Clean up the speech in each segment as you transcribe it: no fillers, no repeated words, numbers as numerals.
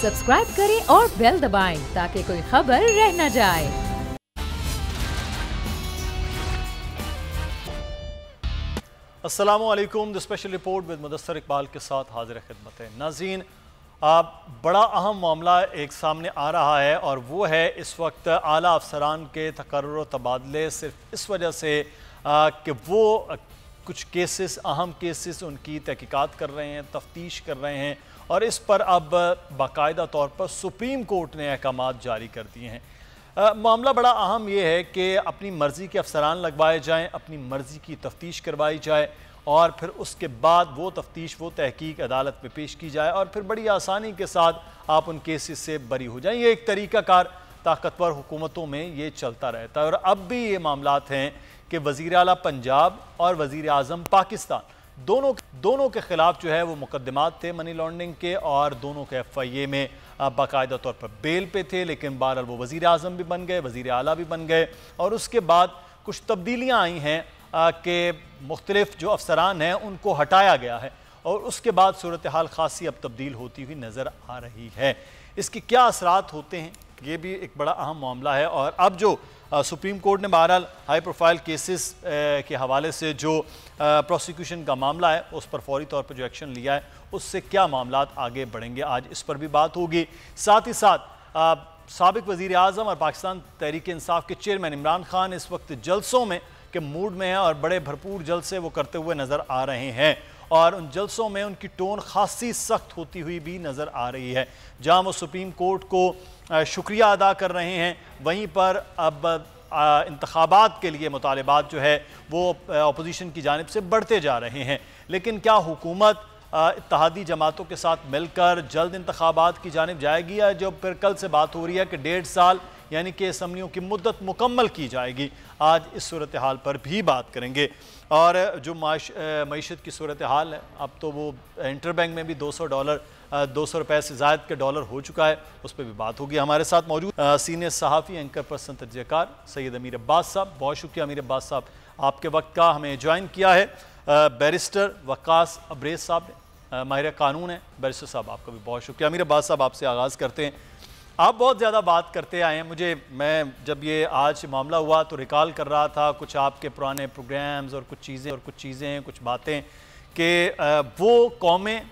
Subscribe करें और bell दबाएं ताकि कोई खबर रह न जाए। अस्सलामु अलैकुम। The special report with Mudassar Iqbal के साथ हाजिर खिदमत है। नाज़रीन, बड़ा अहम मामला एक सामने आ रहा है और वो है इस वक्त आला अफसरान के तकर्रुर व तबादले सिर्फ इस वजह से कि वो कुछ केसेस, अहम केसेस उनकी तहकीकात कर रहे हैं, तफ्तीश कर रहे हैं और इस पर अब बाकायदा तौर पर सुप्रीम कोर्ट ने अहकामात जारी कर दिए हैं। मामला बड़ा अहम ये है कि अपनी मर्ज़ी के अफसरान लगवाए जाएँ, अपनी मर्ज़ी की तफ्तीश करवाई जाए और फिर उसके बाद वो तफ्तीश, वो तहकीक अदालत में पेश की जाए और फिर बड़ी आसानी के साथ आप उन केसेस से बरी हो जाएँ। ये एक तरीक़ाकार ताकतवर हुकूमतों में ये चलता रहता है और अब भी ये मामलात हैं कि वज़ीर आला पंजाब और वज़ीर आज़म पाकिस्तान दोनों के ख़िलाफ़ जो है वो मुकदमात थे मनी लॉन्ड्रिंग के और दोनों के FIA में बाकायदा तौर पर बेल पे थे, लेकिन बहरहाल वो वज़ीर आज़म भी बन गए, वज़ीर आला भी बन गए और उसके बाद कुछ तब्दीलियाँ आई हैं कि मुख्तलिफ जो अफसरान हैं उनको हटाया गया है और उसके बाद सूरत हाल खासी अब तब्दील होती हुई नज़र आ रही है। इसके क्या असरात होते हैं, ये भी एक बड़ा अहम मामला है और अब जो सुप्रीम कोर्ट ने बहरहाल हाई प्रोफाइल केसेस के हवाले से जो प्रोसिक्यूशन का मामला है उस पर फौरी तौर पर जो एक्शन लिया है उससे क्या मामलात आगे बढ़ेंगे, आज इस पर भी बात होगी। साथ ही साथ साबिक वज़ीर आज़म और पाकिस्तान तहरीक इंसाफ के चेयरमैन इमरान खान इस वक्त जलसों में के मूड में हैं और बड़े भरपूर जलसे वो करते हुए नज़र आ रहे हैं और उन जलसों में उनकी टोन खासी सख्त होती हुई भी नज़र आ रही है। जहाँ वो सुप्रीम कोर्ट को शुक्रिया अदा कर रहे हैं, वहीं पर अब इंतखाबात के लिए मुतालिबात जो है वो अपोजिशन की जानिब से बढ़ते जा रहे हैं। लेकिन क्या हुकूमत इत्तेहादी जमातों के साथ मिलकर जल्द इंतखाबात की जानिब जाएगी या जो फिर कल से बात हो रही है कि 1.5 साल यानी कि असम्बलियों की मुद्दत मुकम्मल की जाएगी, आज इस सूरत हाल पर भी बात करेंगे। और जो मईशत की सूरत हाल है, अब तो वो इंटरबैंक में भी $200 से ज़ायद के डॉलर हो चुका है, उस पर भी बात होगी। हमारे साथ मौजूद सीनियर सहाफ़ी एंकर पर्सन तजज़ियाकार सैयद अमीर अब्बास साहब, बहुत शुक्रिया अमीर अब्बास साहब आपके वक्त का, हमें ज्वाइन किया है। बैरिस्टर वक्कास अब्रेज साहब ने, माहिर कानून है। बैरिस्टर साहब आपका भी बहुत शुक्रिया। अमीर अब्बास साहब आपसे आगाज़ करते हैं। आप बहुत ज़्यादा बात करते आए हैं, मैं जब ये आज मामला हुआ तो रिकॉल कर रहा था कुछ आपके पुराने प्रोग्राम्स और कुछ चीज़ें कुछ बातें कि वो कौमें,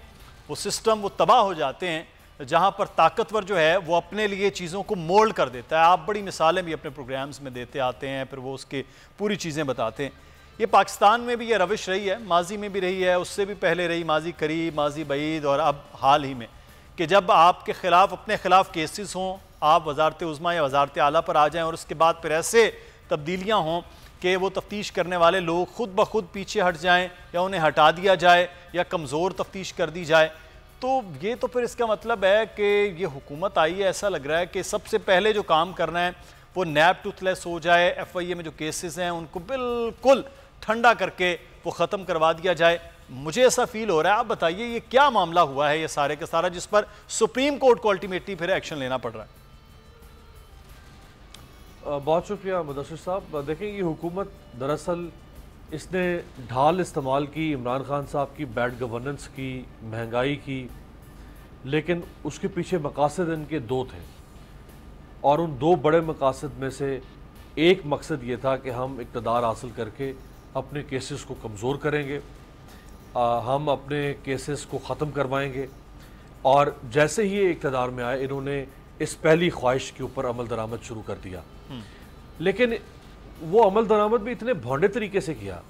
वो सिस्टम वो तबाह हो जाते हैं जहाँ पर ताकतवर जो है वो अपने लिए चीज़ों को मोल्ड कर देता है। आप बड़ी मिसालें भी अपने प्रोग्राम्स में देते आते हैं, फिर वो उसके पूरी चीज़ें बताते हैं। ये पाकिस्तान में भी ये रविश रही है, माजी में भी रही है, उससे भी पहले रही, माजी करीब, माजी बईद और अब हाल ही में, कि जब आपके ख़िलाफ़, अपने ख़िलाफ़ केसेस हों, आप वज़ारत उज़्मा या वज़ारत आला पर आ जाएं और उसके बाद फिर ऐसे तब्दीलियाँ हों कि वो तफ्तीश करने वाले लोग खुद ब खुद पीछे हट जाएं या उन्हें हटा दिया जाए या कमज़ोर तफ्तीश कर दी जाए, तो ये तो फिर इसका मतलब है कि ये हुकूमत आई है, ऐसा लग रहा है कि सबसे पहले जो काम करना है वो नैब टूथलेस हो जाए, FIA में जो केसेस हैं उनको बिल्कुल ठंडा करके वो ख़त्म करवा दिया जाए। मुझे ऐसा फील हो रहा है। आप बताइए ये क्या मामला हुआ है ये सारे का सारा, जिस पर सुप्रीम कोर्ट को अल्टीमेटली फिर एक्शन लेना पड़ रहा है। बहुत शुक्रिया मुदस्सिर साहब। देखें, ये हुकूमत दरअसल इसने ढाल इस्तेमाल की इमरान खान साहब की बैड गवर्नेंस की, महंगाई की, लेकिन उसके पीछे मकासद इनके दो थे और उन दो बड़े मकासद में से एक मकसद ये था कि हम इक़्तिदार हासिल करके अपने केसेस को कमज़ोर करेंगे, हम अपने केसेस को ख़त्म करवाएंगे और जैसे ही ये इक़्तिदार में आए इन्होंने इस पहली ख्वाहिश के ऊपर अमल दरामद शुरू कर दिया। लेकिन वो अमल दरामद भी इतने भोंडे तरीके से किया,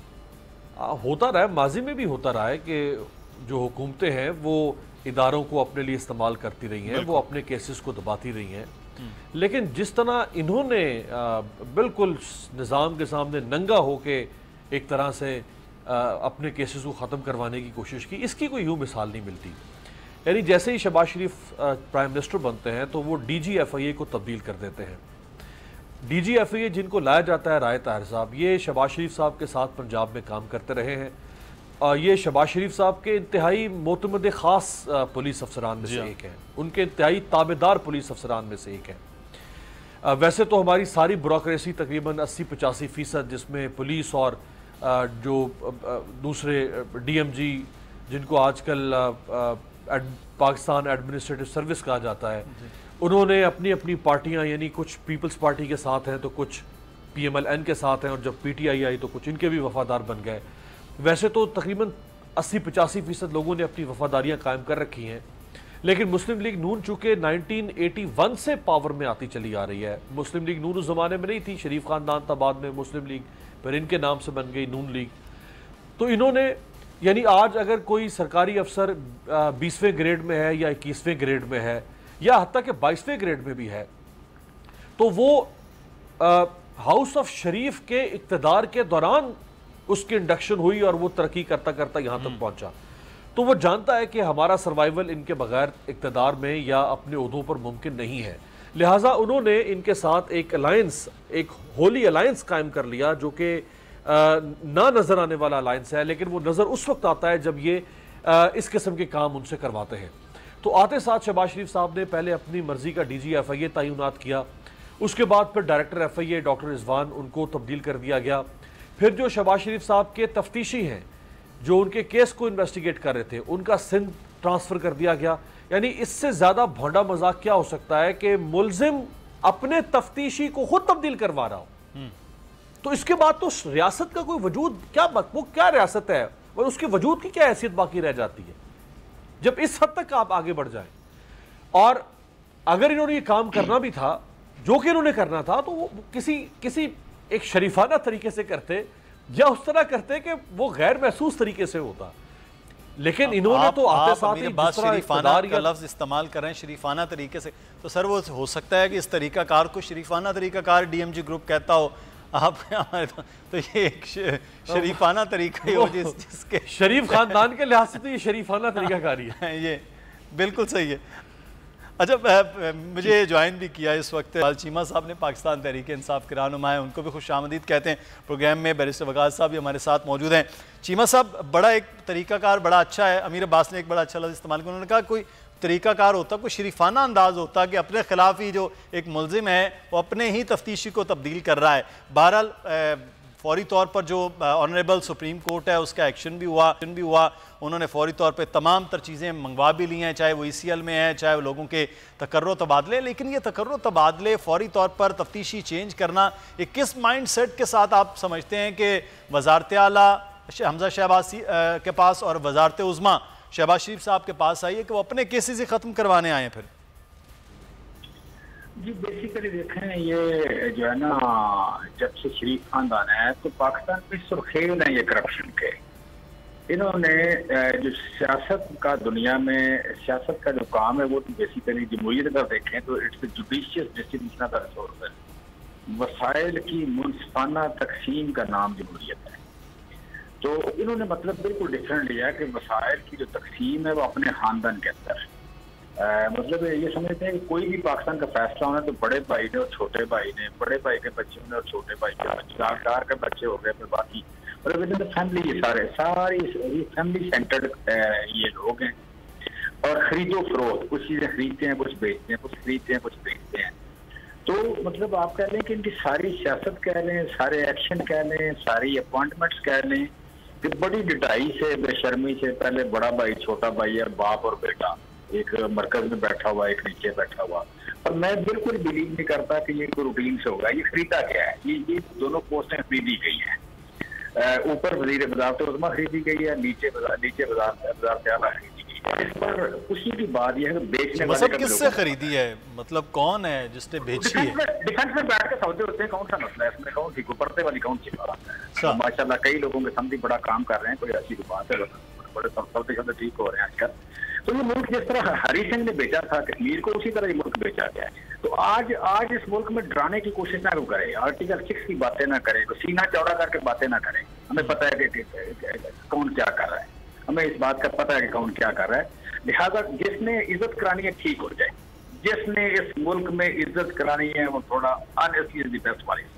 होता रहा है, माजी में भी होता रहा है कि जो हुकूमतें हैं वो इदारों को अपने लिए इस्तेमाल करती रही हैं, वो अपने केसेस को दबाती रही हैं, लेकिन जिस तरह इन्होंने बिल्कुल निज़ाम के सामने नंगा होके एक तरह से अपने केसेस को ख़त्म करवाने की कोशिश की, इसकी कोई यूँ मिसाल नहीं मिलती। यानी जैसे ही शहबाज शरीफ प्राइम मिनिस्टर बनते हैं तो वो DG FIA को तब्दील कर देते हैं। DG FIA जिनको लाया जाता है राय ताहिर साहब, ये शहबाज शरीफ साहब के साथ पंजाब में काम करते रहे हैं और ये शहबाज शरीफ साहब के इंतहाई मोतमद ख़ास पुलिस अफसरान में से एक हैं, उनके इंतहाई ताबेदार पुलिस अफसरान में से एक हैं। वैसे तो हमारी सारी ब्यूरोक्रेसी तकरीबन 80-85% जिसमें पुलिस और जो दूसरे DMG जिनको आजकल पाकिस्तान एडमिनिस्ट्रेटिव सर्विस कहा जाता है, उन्होंने अपनी अपनी पार्टियां, यानी कुछ पीपल्स पार्टी के साथ हैं तो कुछ PMLN के साथ हैं, और जब PTI आई तो कुछ इनके भी वफादार बन गए। वैसे तो तकरीबन 80-85% लोगों ने अपनी वफादारियां कायम कर रखी हैं, लेकिन मुस्लिम लीग नून चूंकि 1981 से पावर में आती चली आ रही है, मुस्लिम लीग नून उस ज़माने में नहीं थी, शरीफ खानदान था बाद में मुस्लिम लीग, फिर इनके नाम से बन गई नून लीग। तो इन्होंने, यानी आज अगर कोई सरकारी अफसर 20वें ग्रेड में है या 21वें ग्रेड में है या हत्ता कि 22वें ग्रेड में भी है, तो वो हाउस ऑफ शरीफ के इक़्तिदार के दौरान उसकी इंडक्शन हुई और वो तरक्की करता करता यहाँ तक पहुँचा। तो वो जानता है कि हमारा सर्वाइवल इनके बगैर इक़्तिदार में या अपने ओहदों पर मुमकिन नहीं है, लिहाजा उन्होंने इनके साथ एक अलायंस, एक होली अलायंस कायम कर लिया, जो कि ना नज़र आने वाला अलायंस है, लेकिन वो नज़र उस वक्त आता है जब ये इस किस्म के काम उनसे करवाते हैं। तो आते साथ शहबाज शरीफ साहब ने पहले अपनी मर्जी का DG FIA तैनात किया, उसके बाद फिर डायरेक्टर FIA डॉक्टर रिजवान उनको तब्दील कर दिया गया। फिर जो शहबाज शरीफ साहब के तफ्तीशी हैं जो उनके केस को इन्वेस्टिगेट कर रहे थे, उनका सिंध ट्रांसफ़र कर दिया गया। यानी इससे ज़्यादा भोंडा मजाक क्या हो सकता है कि मुलजिम अपने तफ्तीशी को खुद तब्दील करवा रहा हो। तो इसके बाद तो रियासत का कोई वजूद क्या, वो क्या रियासत है और उसके वजूद की क्या हैसियत बाकी रह जाती है जब इस हद तक आप आगे बढ़ जाएं। और अगर इन्होंने ये काम करना भी था जो कि इन्होंने करना था, तो वो किसी एक शरीफाना तरीके से करते या उस तरह करते कि वो गैर महसूस तरीके से होता। लेकिन इन्होंने तो आते साथ ही शरीफाना का लफ्ज इस्तेमाल कर रहे हैं, शरीफाना तरीके से, तो सर वो हो सकता है कि इस तरीकाकार को शरीफाना तरीकाकार DMG ग्रुप कहता हो आप, तो ये एक शरीफाना तरीका ही हो जिसके शरीफ खानदान के लिहाज से तो ये शरीफाना तरीकाकारी है। ये बिल्कुल सही है। अच्छा, मुझे ज्वाइन भी किया इस वक्त चीमा साहब ने, पाकिस्तान तहरीक इंसाफ के रहनुमा हैं, उनको भी खुशामदीद कहते हैं प्रोग्राम में। बैरिस्टर वकास साहब भी हमारे साथ मौजूद हैं। चीमा साहब, बड़ा एक तरीकाकार बड़ा अच्छा है, अमीर अब्बास ने एक बड़ा अच्छा लफ्ज़ इस्तेमाल किया, उन्होंने कहा कोई तरीकाकार होता, कोई शरीफाना अंदाज होता कि अपने खिलाफ ही जो एक मुलजिम है वो अपने ही तफ्तीशी को तब्दील कर रहा है। बहरहाल फौरी तौर पर जो ऑनरेबल सुप्रीम कोर्ट है उसका एक्शन भी हुआ, उन्होंने फौरी तौर पे तमाम तर चीज़ें मंगवा भी ली हैं, चाहे वो ECL में है, चाहे वो लोगों के तकर्रो तबादले। लेकिन ये तकर्रो तबादले फौरी तौर पर तफ्तीशी चेंज करना, ये किस माइंड सेट के साथ आप समझते हैं कि वजारत आला हमजा शहबाज के पास और वजारत उज़्मा शहबाज शरीफ साहब के पास आई है कि वो अपने केसेस ही ख़त्म करवाने आए हैं? फिर जी बेसिकली देखें, ये जो है ना, जब से शरीफ खानदान है तो पाकिस्तान में सुर्खेल है ये करप्शन के। इन्होंने जो सियासत का, दुनिया में सियासत का जो काम है वो तो बेसिकली जमहूरियत का देखें तो it's judicious distribution of resources, वसाइल की मुनसिफाना तकसीम का नाम जमहूरियत है। तो इन्होंने मतलब बिल्कुल डिफरेंट लिया कि वसाइल की जो तकसीम है वो अपने खानदान के अंदर है। मतलब ये समझते हैं कि कोई भी पाकिस्तान का फैसला होना तो बड़े भाई ने और छोटे भाई ने, बड़े भाई के बच्चे ने और छोटे भाई के बच्चे, चार के बच्चे हो गए, फिर बाकी और फैमिली, ये सारी फैमिली सेंटर्ड ये लोग हैं। और खरीदो फरोख्त, कुछ चीजें खरीदते हैं, कुछ बेचते हैं, कुछ खरीदते हैं, कुछ बेचते हैं। तो मतलब आप कह लें कि इनकी सारी सियासत कह लें, सारे एक्शन कह लें, सारी अपॉइंटमेंट्स कह लें कि बड़ी डिटाई से, बेशर्मी से, पहले बड़ा भाई, छोटा भाई और बाप और बेटा, एक मरकज में बैठा हुआ, एक नीचे बैठा हुआ। और मैं बिल्कुल बिलीव नहीं करता कि ये कोई रूटीन से होगा। ये खरीदा गया है, ये दोनों पोस्टें खरीदी गई हैं। ऊपर वजीर वजारत उज़्मा खरीदी गई है, नीचे वजारत आला खरीदी गई है। इस पर खुशी की बात यह है कि बेचने वाले मतलब किससे खरीदी है, मतलब कौन है जिसने बेची है? डिफेंस में बैठ के सौदे होते हैं, कौन सा मसला है इसमें? कौन सी पर्दे वाली कौन सी बात है? माशाल्लाह कई लोगों के समझी बड़ा काम कर रहे हैं, कोई ऐसी बात है, बड़े सौदे ठीक हो रहे हैं आजकल। तो ये मुल्क जिस तरह हरी सिंह ने बेचा था कश्मीर को, उसी तरह ये मुल्क बेचा गया है। तो आज इस मुल्क में डराने की कोशिश ना करें, आर्टिकल 6 की बातें ना करें, तो सीना चौड़ा करके बातें ना करें। हमें पता है कि कौन क्या कर रहा है, हमें इस बात का पता है कि कौन क्या कर रहा है। लिहाजा जिसने इज्जत करानी है ठीक हो जाए, जिसने इस मुल्क में इज्जत करानी है वो थोड़ा honestly is the best policy.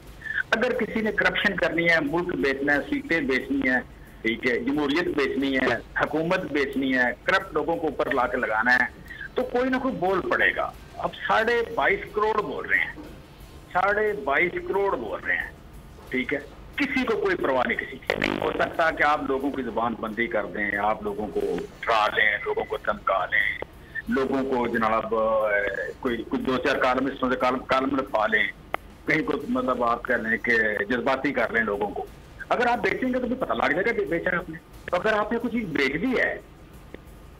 अगर किसी ने करप्शन करनी है, मुल्क बेचना है, सीटें बेचनी है, ठीक है, जमहूरियत बेचनी है, हुकूमत बेचनी है, करप्ट लोगों को ऊपर ला के लगाना है, तो कोई ना कोई बोल पड़ेगा। अब 22.5 करोड़ बोल रहे हैं, 22.5 करोड़ बोल रहे हैं, ठीक है, किसी को कोई परवाह नहीं किसी की। नहीं हो सकता कि आप लोगों की जुबान बंदी कर दें, आप लोगों को डरा लें, लोगों को धमका लें, लोगों को जनाब कोई कुछ 2-4 कालमिस्टों से कालम पा लें, कहीं को मतलब आप कह लें कि जज्बाती कर लें लोगों को। अगर आप बेचेंगे तो भी पता लग जाएगा बेचा आपने। तो अगर आपने कुछ चीज बेच दी है,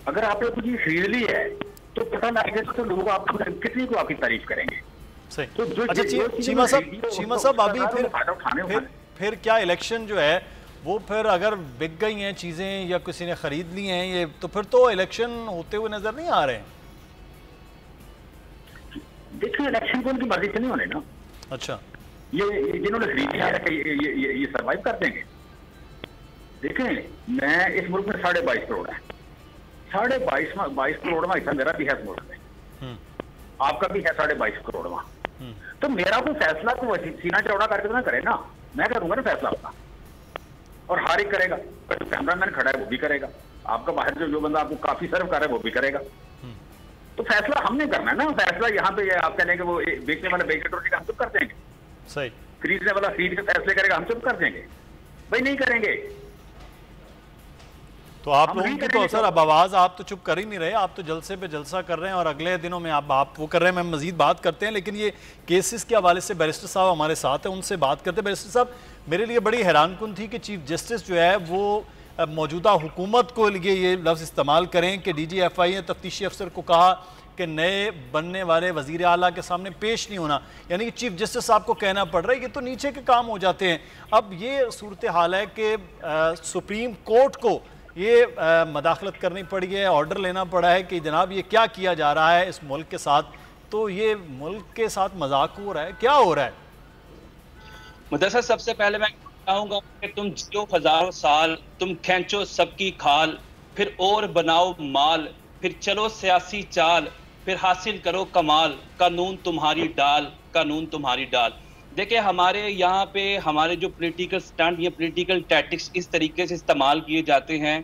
अगर आपने कुछ चीज खरीद ली है, तो पता लग जाएगा तो लोग आपको कितनी को आपकी तारीफ करेंगे। सही। तो जो अच्छा चीमा साहब अभी फिर क्या इलेक्शन जो है वो फिर अगर बिक गई हैं चीजें या किसी ने खरीद ली हैं ये, तो फिर तो इलेक्शन होते हुए नजर नहीं आ रहे हैं। देखिए इलेक्शन को उनकी मर्जी से नहीं होने ना। अच्छा, ये जिन्होंने खरीद लिया है ये सर्वाइव कर देंगे। देखें मैं इस मुल्क में 22.5 करोड़ है, 22 करोड़ हिस्सा मेरा भी है इस मुल्क में, आपका भी है 22.5 करोड़। तो मेरा कोई फैसला तो सीना चौड़ा करके तो ना करे ना, मैं करूंगा ना फैसला अपना, और हार ही करेगा। जो कैमरामैन खड़ा है वो भी करेगा, आपका बाहर जो बंदा आपको काफी सर्व कर रहा है वो भी करेगा। तो फैसला हमने करना है ना। फैसला यहाँ पे आप कह लेंगे वो बेचने वाला बेच का हम सब कर देंगे, सही, खरीदने वाला खरीद के फैसले करेगा, हम सब कर देंगे। भाई नहीं करेंगे तो आप लोगों की तो सर अब आवाज आप तो चुप कर ही नहीं रहे, आप तो जलसे पे जलसा कर रहे हैं और अगले दिनों में आप वो कर रहे हैं। मैं मजीद बात करते हैं, लेकिन ये केसेस के हवाले से बैरिस्टर साहब हमारे साथ हैं, उनसे बात करते हैं। बैरिस्टर साहब, मेरे लिए बड़ी हैरानकुन थी कि चीफ जस्टिस जो है वो मौजूदा हुकूमत को लिए ये लफ्ज़ इस्तेमाल करें कि DGFI ने तफ्तीशी अफसर को कहा कि नए बनने वाले वज़ीर आला के सामने पेश नहीं होना, यानी कि चीफ जस्टिस साहब को कहना पड़ रहा है। ये तो नीचे के काम हो जाते हैं। अब ये सूरत हाल है कि सुप्रीम कोर्ट को ये मदाखलत करनी पड़ी है, ऑर्डर लेना पड़ा है कि जनाब ये क्या किया जा रहा है इस मुल्क के साथ। तो ये मुल्क के साथ मजाक हो रहा है, क्या हो रहा है? मुदस्सर, सबसे पहले मैं कहूँगा कि तुम जियो हजारों साल, तुम खींचो सबकी खाल, फिर और बनाओ माल, फिर चलो सियासी चाल, फिर हासिल करो कमाल, कानून तुम्हारी डाल, कानून तुम्हारी डाल। देखिए हमारे यहाँ पे हमारे जो पॉलिटिकल स्टंट या पॉलिटिकल टैक्टिक्स इस तरीके से इस्तेमाल किए जाते हैं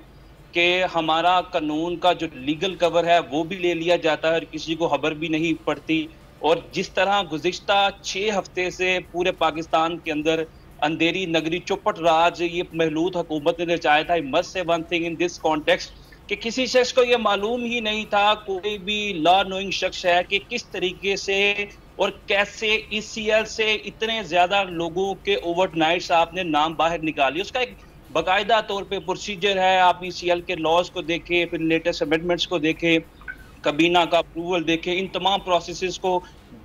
कि हमारा कानून का जो लीगल कवर है वो भी ले लिया जाता है और किसी को खबर भी नहीं पड़ती। और जिस तरह गुज़िश्ता 6 हफ्ते से पूरे पाकिस्तान के अंदर अंधेरी नगरी चौपट राज ये महलूद हुकूमत ने रचाया था। I must say one thing in this context कि किसी शख्स को ये मालूम ही नहीं था, कोई भी लॉ नोइंग शख्स है, कि किस तरीके से और कैसे ECL से इतने ज्यादा लोगों के ओवरनाइट्स आपने नाम बाहर निकाली। उसका एक बाकायदा तौर पे प्रोसीजर है। आप ECL के लॉज को देखें, फिर लेटेस्ट अमेंडमेंट्स को देखें, कबीना का अप्रूवल देखें, इन तमाम प्रोसेसेस को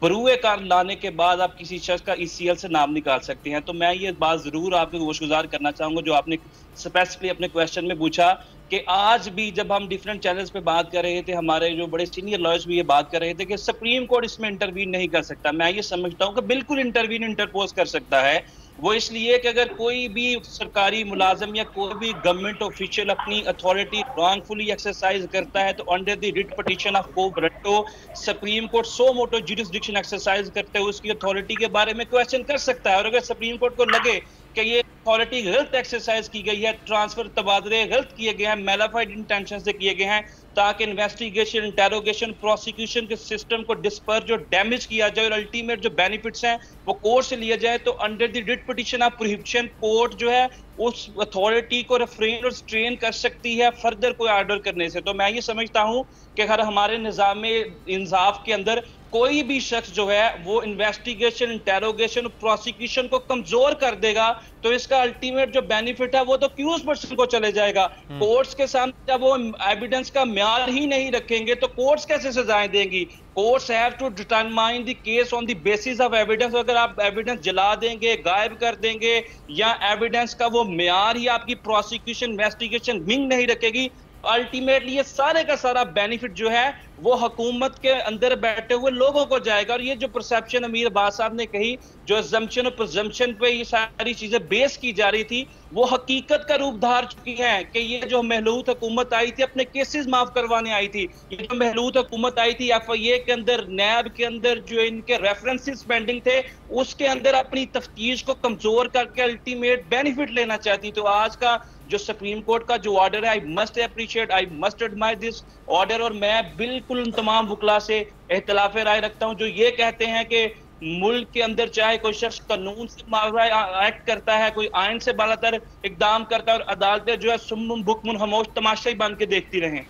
बरूए कार लाने के बाद आप किसी शख्स का ECL से नाम निकाल सकते हैं। तो मैं ये बात जरूर आपको गोशगुजार करना चाहूंगा जो आपने स्पेसिफिकली अपने क्वेश्चन में पूछा कि आज भी जब हम डिफरेंट चैनल्स पे बात कर रहे थे, हमारे जो बड़े सीनियर लॉयर्स भी ये बात कर रहे थे कि सुप्रीम कोर्ट इसमें इंटरवीन नहीं कर सकता। मैं ये समझता हूँ कि बिल्कुल इंटरपोज कर सकता है। वो इसलिए कि अगर कोई भी सरकारी मुलाजम या कोई भी गवर्नमेंट ऑफिशियल अपनी अथॉरिटी रॉन्गफुली एक्सरसाइज करता है तो under the writ petition of को ब्रट्टो सुप्रीम कोर्ट सो मोटो जुरिसडिक्शन एक्सरसाइज करते हुए उसकी अथॉरिटी के बारे में क्वेश्चन कर सकता है। और अगर सुप्रीम कोर्ट को लगे कि ये अथॉरिटी गलत एक्सरसाइज की गई है, ट्रांसफर तबादले गलत किए गए हैं, मेलाफाइड इंटेंशन से किए गए हैं, ताकि इन्वेस्टिगेशन, इंटेरोगेशन, प्रोसिक्यूशन के सिस्टम को डिस्पर्ज और डैमेज किया जाए और अल्टीमेट जो बेनिफिट्स हैं वो कोर्ट से लिए जाए, तो under the writ petition of prohibition court जो है उस अथॉरिटी को रिफ्रेन और स्ट्रेन कर सकती है फर्दर कोई ऑर्डर करने से। तो मैं ये समझता हूं कि अगर हमारे निज़ाम इंसाफ के अंदर कोई भी शख्स जो है वो इन्वेस्टिगेशन, इंटेरोगेशन, प्रोसिक्यूशन को कमजोर कर देगा तो इसका अल्टीमेट जो बेनिफिट है वो तो एक्यूज पर्सन को चले जाएगा। कोर्ट्स के सामने जब वो एविडेंस का म्यार ही नहीं रखेंगे तो कोर्ट्स कैसे सजाएं देंगी? Courts have to determine the case on the basis of evidence. अगर आप एविडेंस जला देंगे, गायब कर देंगे या एविडेंस का वो म्यार ही आपकी प्रोसिक्यूशन, इन्वेस्टिगेशन विंग नहीं रखेगी, अल्टीमेटली ये सारे का सारा बेनिफिट जो है वो हुकूमत के अंदर बैठे हुए लोगों को जाएगा। और ये जो परसेप्शन अमीर अब्बास साहब ने कही, जो अजम्पशन और प्रिजम्पशन पे ये सारी चीजें बेस की जा रही थी, वो हकीकत का रूप धार चुकी हैं कि ये जो महलूद हुकूमत आई थी अपने केसेस माफ करवाने आई थी। ये जो महलूद हुकूमत आई थी FIA के अंदर, नैब के अंदर जो इनके रेफरेंसेस पेंडिंग थे उसके अंदर अपनी तफ्तीश को कमजोर करके अल्टीमेट बेनिफिट लेना चाहती। तो आज का जो सुप्रीम कोर्ट का जो ऑर्डर है, I must appreciate, I must admire this order. और मैं बिल्कुल उन तमाम वकला से इख्तिलाफ राय रखता हूं जो ये कहते हैं कि मुल्क के अंदर चाहे कोई शख्स कानून से मावरा एक्ट करता है, कोई आइन से बालातर इकदाम करता है और अदालतें जो है सुम्मुन बुकमुन खामोश तमाशा ही बन के देखती रहें।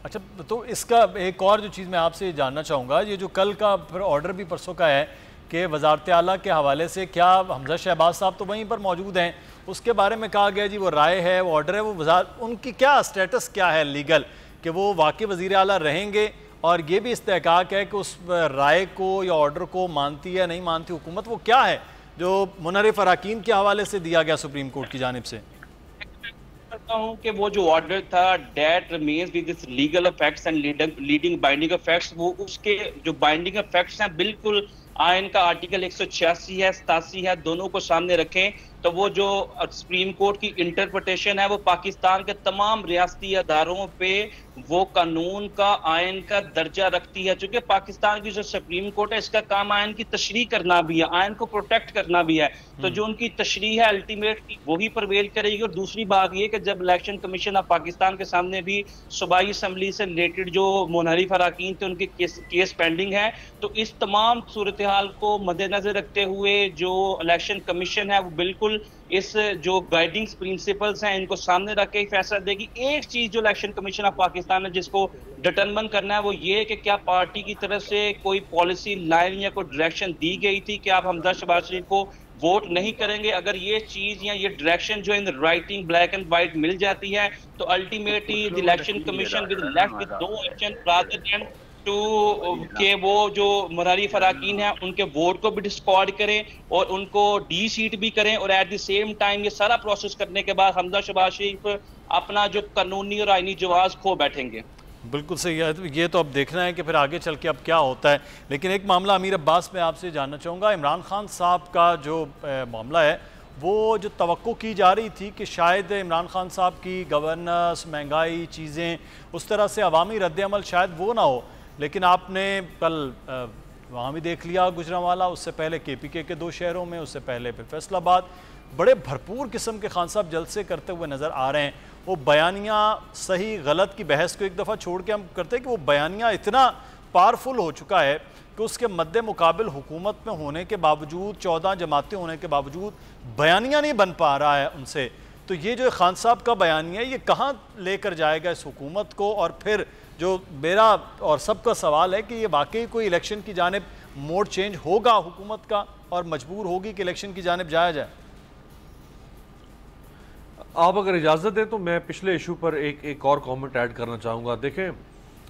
अच्छा, तो इसका एक और जो चीज़ मैं आपसे जानना चाहूँगा, ये जो कल का फिर ऑर्डर भी परसों का है कि वजारत आला के हवाले से, क्या हमजा शहबाज साहब तो वहीं पर मौजूद हैं, उसके बारे में कहा गया जी वो राय है, वो ऑर्डर है, वो उनकी क्या स्टेटस क्या है लीगल, कि वो वाकई वज़ीर आला रहेंगे? और ये भी इस्तेहकाक है कि उस राय को या ऑर्डर को मानती है नहीं मानती हुकूमत, वो क्या है जो मुनहरिफ अराकीन के हवाले से दिया गया सुप्रीम कोर्ट की जानिब से? हूं कि वो जो ऑर्डर था that remains with its legal effects and leading binding effects, वो उसके जो बाइंडिंग इफेक्ट्स हैं बिल्कुल आयन का आर्टिकल 186 है, 87 है, दोनों को सामने रखें तो वो जो सुप्रीम कोर्ट की इंटरप्रिटेशन है वो पाकिस्तान के तमाम रियासती अदारों पे वो कानून का आयन का दर्जा रखती है। चूंकि पाकिस्तान की जो सुप्रीम कोर्ट है इसका काम आयन की तशरीह करना भी है, आयन को प्रोटेक्ट करना भी है, तो जो उनकी तशरीह है अल्टीमेटली वही प्रवेल करेगी। और दूसरी बात ये कि जब इलेक्शन कमीशन ऑफ पाकिस्तान के सामने भी सूबाई असम्बली से रिलेटेड जो मुनहरिफ अराकीन थे उनके केस पेंडिंग है, तो इस तमाम सूरत हाल को मद्देनजर रखते हुए जो इलेक्शन कमीशन है वो बिल्कुल इस जो गाइडिंग प्रिंसिपल्स हैं इनको सामने रख के फैसला देगी। एक चीज जो इलेक्शन कमीशन ऑफ पाकिस्तान ने जिसको डिटरमिन करना है वो ये कि क्या पार्टी की तरफ से कोई पॉलिसी लाइन या कोई डायरेक्शन दी गई थी कि आप हमजा शहबाज शरीफ को वोट नहीं करेंगे। अगर ये चीज या ये डायरेक्शन जो in writing black and white मिल जाती है तो ultimately the election commission will left with no action rather than to के वो जो मुनहरिफ अराकीन हैं उनके वोट को भी डिस्कार्ड करें और उनको डी सीट भी करें, और एट द सेम टाइम ये सारा प्रोसेस करने के बाद हमजा शहबाज शरीफ अपना जो कानूनी और आईनी जवाज खो बैठेंगे। बिल्कुल सही है, ये तो अब देखना है कि फिर आगे चल के अब क्या होता है। लेकिन एक मामला अमीर अब्बास में आपसे जानना चाहूँगा, इमरान खान साहब का जो मामला है वो जो तवक्को की जा रही थी कि शायद इमरान खान साहब की गवर्नेंस, महंगाई, चीज़ें उस तरह से अवामी रद्द-ए-अमल शायद वो ना हो, लेकिन आपने कल वहाँ भी देख लिया गुजरांवाला, उससे पहले KPK के 2 शहरों में, उससे पहले फिर फैसलाबाद, बड़े भरपूर किस्म के खान साहब जलसे करते हुए नज़र आ रहे हैं। वो बयानिया सही गलत की बहस को एक दफ़ा छोड़ के हम करते हैं कि वो बयानिया इतना पावरफुल हो चुका है कि उसके मद्दे मुकाबिल हुकूमत में होने के बावजूद, 14 जमातें होने के बावजूद बयानिया नहीं बन पा रहा है उनसे। तो ये जो खान साहब का बयानिया है ये कहाँ लेकर जाएगा इस हुकूमत को? और फिर जो मेरा और सबका सवाल है कि ये वाकई कोई इलेक्शन की जानिब मोड चेंज होगा हुकूमत का और मजबूर होगी कि इलेक्शन की जानिब जाया जाए? आप अगर इजाज़त दें तो मैं पिछले इशू पर एक और कमेंट ऐड करना चाहूँगा। देखें,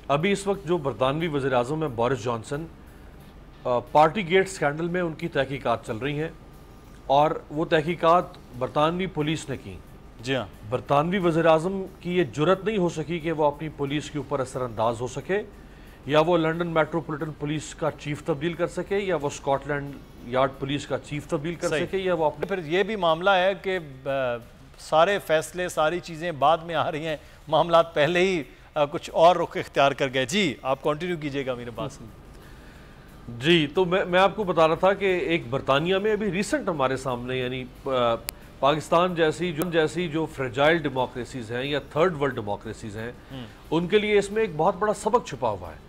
अभी इस वक्त जो बरतानवी वज़ीर-ए-आज़म है Boris Johnson, party get scandal में उनकी तहकीकात चल रही हैं और वो तहकीकात बरतानवी पुलिस ने की। जी हाँ, बरतानवी वज़ीर-ए-आज़म की ये जुर्रत नहीं हो सकी कि वो अपनी पुलिस के ऊपर असरअंदाज हो सके, या वो लंदन मेट्रोपॉलिटन पुलिस का चीफ तब्दील कर सके, या वो स्कॉटलैंड यार्ड पुलिस का चीफ तब्दील कर सके, या वो अपने। फिर ये भी मामला है कि सारे फैसले, सारी चीज़ें बाद में आ रही हैं, मामला पहले ही कुछ और रुख इख्तियार कर गए। जी आप कंटिन्यू कीजिएगा मेरे पास। जी, तो मैं आपको बता रहा था कि एक बरतानिया में अभी रिसेंट हमारे सामने, यानी पाकिस्तान जैसी जो फ्रेजाइल डेमोक्रेसीज हैं या थर्ड वर्ल्ड डेमोक्रेसीज हैं, उनके लिए इसमें एक बहुत बड़ा सबक छुपा हुआ है।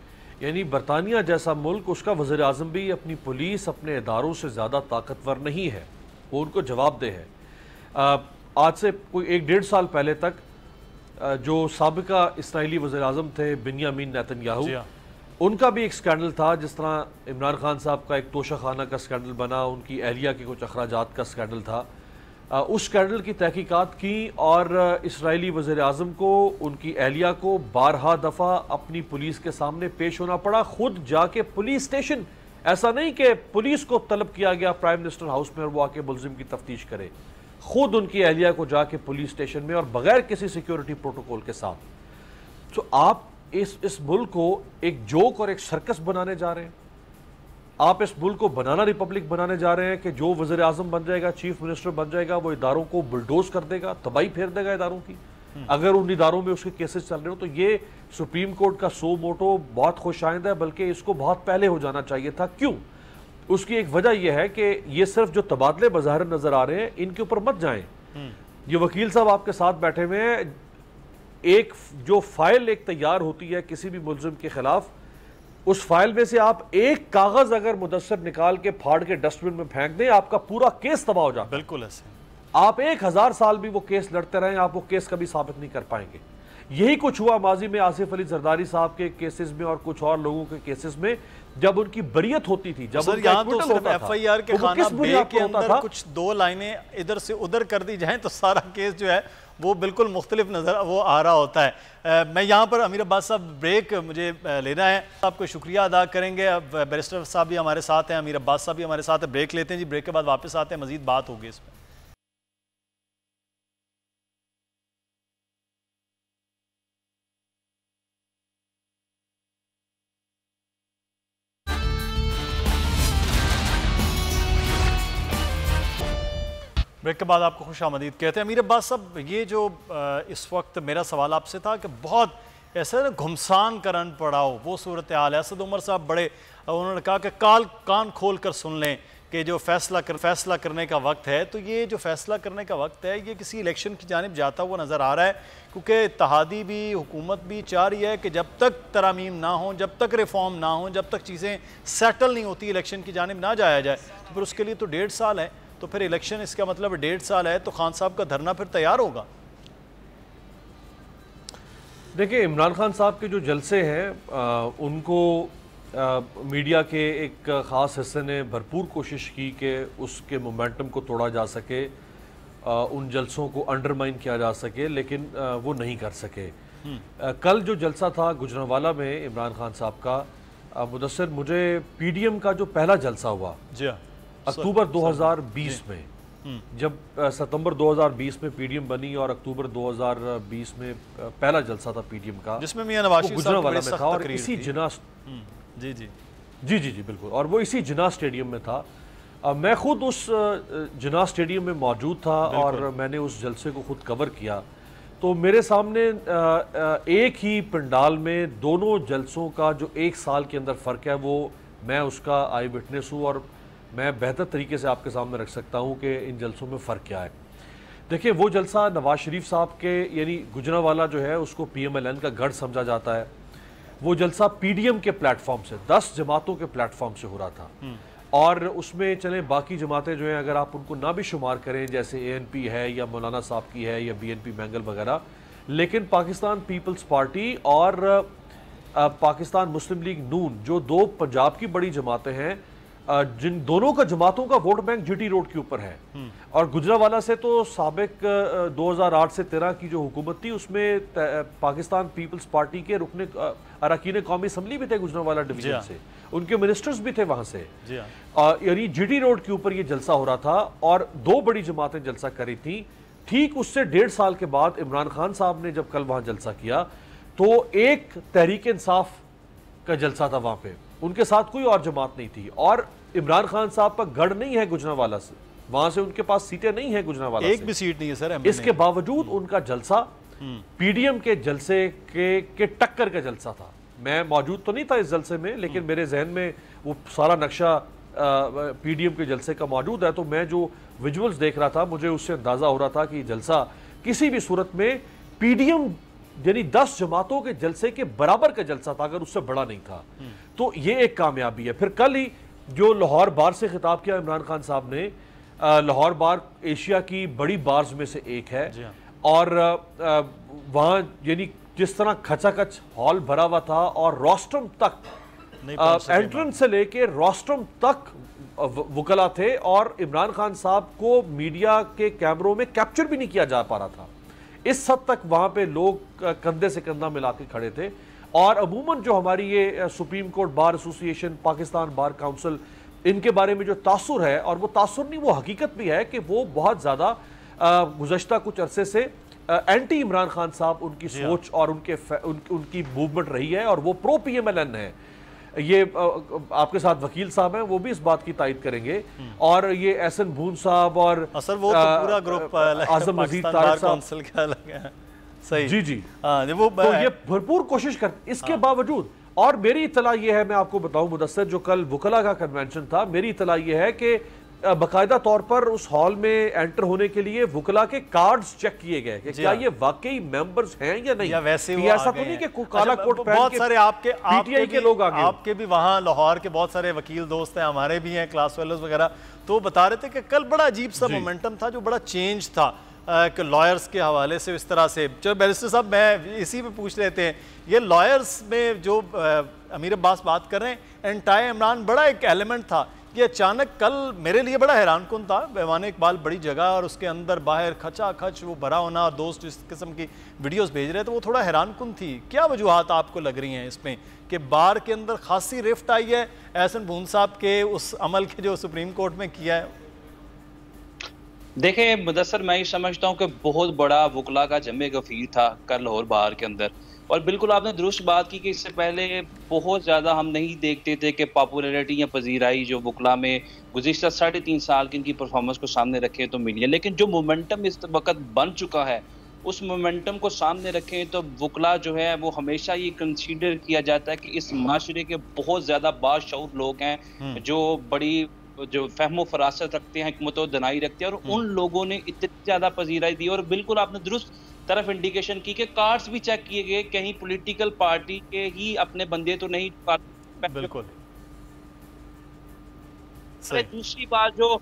यानी बरतानिया जैसा मुल्क, उसका वज़ीर आज़म भी अपनी पुलिस, अपने इदारों से ज़्यादा ताकतवर नहीं है, वो उनको जवाबदेह है। आज से कोई 1-1.5 साल पहले तक जो साबिका इसराइली वज़ीर आज़म थे बिन्यामीन नेतन्याहू, उनका भी एक स्कैंडल था, जिस तरह इमरान खान साहब का एक तोशाखाना का स्कैंडल बना, उनकी एहलिया के कुछ अखराजात का स्कैंडल था। उस स्कैंडल की तहकीकात की और इसराइली वज़ीर आज़म को, उनकी एहलिया को 12 दफ़ा अपनी पुलिस के सामने पेश होना पड़ा, खुद जाके पुलिस स्टेशन। ऐसा नहीं कि पुलिस को तलब किया गया प्राइम मिनिस्टर हाउस में और वो आके मुलजिम की तफ्तीश करे, खुद उनकी एहलिया को जाके पुलिस स्टेशन में और बगैर किसी सिक्योरिटी प्रोटोकॉल के साथ। तो आप इस मुल्क को एक जोक और एक सर्कस बनाने जा रहे हैं। आप इस मुल्क को बनाना रिपब्लिक बनाने जा रहे हैं कि जो वज़ीर आज़म बन जाएगा, चीफ मिनिस्टर बन जाएगा, वो इदारों को बुलडोज कर देगा, तबाही फेर देगा इदारों की। अगर उन इदारों में उसके केसेस चल रहे हो तो ये सुप्रीम कोर्ट का सो मोटो बहुत खुशाइंद है, बल्कि इसको बहुत पहले हो जाना चाहिए था। क्यों? उसकी एक वजह यह है कि ये सिर्फ जो तबादले बज़ाहिर नजर आ रहे हैं, इनके ऊपर मत जाएं। ये वकील साहब आपके साथ बैठे हुए हैं, एक जो फाइल एक तैयार होती है किसी भी मुलजिम के खिलाफ, उस फाइल में से आप एक कागज अगर मुदस्सर निकाल के फाड़ के डस्टबिन में फेंक दें, आपका पूरा केस तबाह हो जाता है। बिल्कुल ऐसे। आप 1000 साल भी वो केस लड़ते रहें, आप वो केस कभी साबित नहीं कर पाएंगे। यही कुछ हुआ माजी में आसिफ अली जरदारी साहब के केसेस में और कुछ और लोगों के केसेस में, जब उनकी बरियत होती थी, जब सर यहाँ तो सिर्फ FIR के खाना बे के अंदर कुछ 2 लाइनें इधर से उधर कर दी जाएं तो सारा केस जो है वो बिल्कुल मुख्तलिफ नज़र वो आ रहा होता है। मैं यहाँ पर अमीर अब्बास साहब ब्रेक मुझे लेना है, आपको शुक्रिया अदा करेंगे। अब बैरिस्टर साहब भी हमारे साथ हैं, अमीर अब्बास साहब भी हमारे साथ हैं। ब्रेक लेते हैं जी, ब्रेक के बाद वापस आते हैं, मजीद बात होगी इसमें। ब्रेक के बाद आपको खुश आमदीद कहते हैं। अमीर अब्बास साहब, ये जो इस वक्त मेरा सवाल आपसे था कि बहुत ऐसा ना घुमसान करन पड़ाओ वो सूरत हाल है। असद उमर साहब बड़े उन्होंने कहा कि कान खोल कर सुन लें कि जो फैसला करने का वक्त है, तो ये जो फैसला करने का वक्त है ये किसी इलेक्शन की जानिब जाता हुआ नज़र आ रहा है, क्योंकि इत्तेहादी भी हुकूमत भी चाह रही है कि जब तक तरामीम ना हो, जब तक रिफॉर्म ना हो, जब तक चीज़ें सेटल नहीं होती, इलेक्शन की जानिब ना जाया जाए। तो फिर उसके लिए तो 1.5 साल है, तो फिर इलेक्शन, इसका मतलब 1.5 साल है, तो खान साहब का धरना फिर तैयार होगा। देखिए, इमरान खान साहब के जो जलसे हैं उनको मीडिया के एक ख़ास हिस्से ने भरपूर कोशिश की कि उसके मोमेंटम को तोड़ा जा सके, उन जलसों को अंडरमाइन किया जा सके, लेकिन वो नहीं कर सके। कल जो जलसा था गुजरांवाला में इमरान खान साहब का, मुदस्सिर, मुझे PDM का जो पहला जलसा हुआ जी अक्टूबर 2020 में, जब सितंबर 2020 में PDM बनी और अक्टूबर 2020 में पहला जलसा था PDM का, जिसमें मियां नवाज शरीफ गुजरांवाला में था और इसी जिना जी बिल्कुल, और वो इसी जिना स्टेडियम में था। मैं खुद उस जिना स्टेडियम में मौजूद था और मैंने उस जलसे को खुद कवर किया। तो मेरे सामने एक ही पंडाल में दोनों जलसों का जो 1 साल के अंदर फ़र्क है, वो मैं उसका आई विटनेस हूँ और मैं बेहतर तरीके से आपके सामने रख सकता हूँ कि इन जलसों में फ़र्क क्या है। देखिए, वो जलसा नवाज शरीफ साहब के, यानी गुजरांवाला जो है उसको PMLN का गढ़ समझा जाता है, वो जलसा PDM के प्लेटफॉर्म से, 10 जमातों के प्लेटफॉर्म से हो रहा था। और उसमें चले बाकी जमातें जो हैं, अगर आप उनको ना भी शुमार करें, जैसे ANP है या मौलाना साहब की है या BNP मैंगल वगैरह, लेकिन पाकिस्तान पीपल्स पार्टी और पाकिस्तान मुस्लिम लीग नून, जो 2 पंजाब की बड़ी जमातें हैं, जिन दोनों का जमातों का वोट बैंक GT रोड के ऊपर है। और गुजरांवाला से तो साबिक 2008 से 13 की जो हुकूमत थी, उसमें पाकिस्तान पीपल्स पार्टी के रुकने अरकान कौमी असम्बली भी थे गुजरांवाला डिवीजन से, उनके मिनिस्टर्स भी थे वहां से। यानी GT रोड के ऊपर ये जलसा हो रहा था और 2 बड़ी जमातें जलसा करी थी। ठीक उससे 1.5 साल के बाद इमरान खान साहब ने जब कल वहां जलसा किया, तो एक तहरीक इंसाफ का जलसा था वहां पे, उनके साथ कोई और जमात नहीं थी। और इमरान खान साहब का गढ़ नहीं है गुजरांवाला से, वहां से उनके पास सीटें नहीं है गुजरांवाला एक भी सीट नहीं है सर। इसके बावजूद उनका जलसा PDM के जलसे के टक्कर का जलसा था। मैं मौजूद तो नहीं था इस जलसे में, लेकिन मेरे जहन में वो सारा नक्शा PDM के जलसे का मौजूद है। तो मैं जो विजुअल्स देख रहा था, मुझे उससे अंदाजा हो रहा था कि जलसा किसी भी सूरत में PDM यानी 10 जमातों के जलसे के बराबर का जलसा था, अगर उससे बड़ा नहीं था। तो ये एक कामयाबी है। फिर कल ही जो लाहौर बार से खिताब किया इमरान खान साहब ने, लाहौर बार एशिया की बड़ी बार्स में से एक है, और वहाँ यानी जिस तरह खचाखच हॉल भरा हुआ था और रोस्ट्रम तक, एंट्रेंस से लेके रोस्ट्रम तक वकला थे, और इमरान खान साहब को मीडिया के कैमरों में कैप्चर भी नहीं किया जा पा रहा था। इस हद तक वहाँ पे लोग कंधे से कंधा मिला के खड़े थे। और अमूमन जो हमारी ये supreme court bar association, Pakistan bar council, इनके बारे में जो तासुर है, और वो तासुर नहीं, वो हकीकत भी है कि वो बहुत ज़्यादा गुज़श्ता कुछ अरसे से एंटी इमरान खान साहब, उनकी सोच और उनकी मूवमेंट रही है, और वो प्रो PMLN है। ये आपके साथ वकील साहब हैं, वो भी इस बात की तायद करेंगे। और ये एहसन भून साहब और सर वो तो पूरा ग्रुप आजम मजीद तारिक काउंसिल का अलग है। सही जी वो तो ये भरपूर कोशिश कर, इसके बावजूद। और मेरी इतला ये है, मैं आपको बताऊं मुदस्सिर, जो कल वकला का कन्वेंशन था, मेरी इतला ये है कि बाकायदा तौर पर उस हॉल में एंटर होने के लिए वकला के कार्ड्स चेक किए गए कि क्या ये वाकई मेंबर्स हैं या नहीं, या वैसे ऐसा तो नहीं कि काला कोट पहन के बहुत सारे आपके PTI के लोग आगे, आपके भी वहां लाहौर के बहुत सारे वकील दोस्त हैं, हमारे भी हैं, क्लास फेलोज वगैरह, तो बता रहे थे कि कल बड़ा अजीब सा मोमेंटम था, जो बड़ा चेंज था। लॉयर्स के हवाले से इस तरह से। चलो बैरिस्टर साहब, मैं इसी पे पूछ लेते हैं, ये लॉयर्स में जो अमीर अब्बास बात कर रहे हैं, एंटाई इमरान बड़ा एक एलिमेंट था कि अचानक कल मेरे लिए बड़ा हैरानकुन था। पैमान इकबाल बड़ी जगह और उसके अंदर बाहर खचा खच वो भरा होना और दोस्त इस किस्म की वीडियोस भेज रहे, तो वो थोड़ा हैरानकुन थी। क्या वजूहात आपको लग रही हैं इसमें कि बार के अंदर खासी रिफ्ट आई है एहसन बून साहब के उस अमल के जो सुप्रीम कोर्ट में किया है? देखें मुदस्सर, मैं ये समझता हूँ कि बहुत बड़ा वकला का जमे गफीर था कल लाहौर बार के अंदर। और बिल्कुल आपने दुरुस्त बात की कि इससे पहले बहुत ज़्यादा हम नहीं देखते थे कि पॉपुलैरिटी या पजीराई जो वकला में गुज़िश्ता 3.5 साल की इनकी परफॉर्मेंस को सामने रखें तो मिली है। लेकिन जो मोमेंटम इस वक्त बन चुका है, उस मोमेंटम को सामने रखें तो वकला जो है वो हमेशा ये कंसीडर किया जाता है कि इस माशरे के बहुत ज़्यादा बाशऊर लोग हैं जो बड़ी जो फहमो फरासत रखते हैं, हिकमत और दनाई रखते हैं, और उन लोगों ने इतनी ज़्यादा पजीराई दी। और बिल्कुल आपने दुरुस्त तरफ इंडिकेशन की कि कार्ड्स भी चेक किए गए, कहीं पॉलिटिकल पार्टी के ही अपने बंदे तो नहीं। बिल्कुल दूसरी बात जो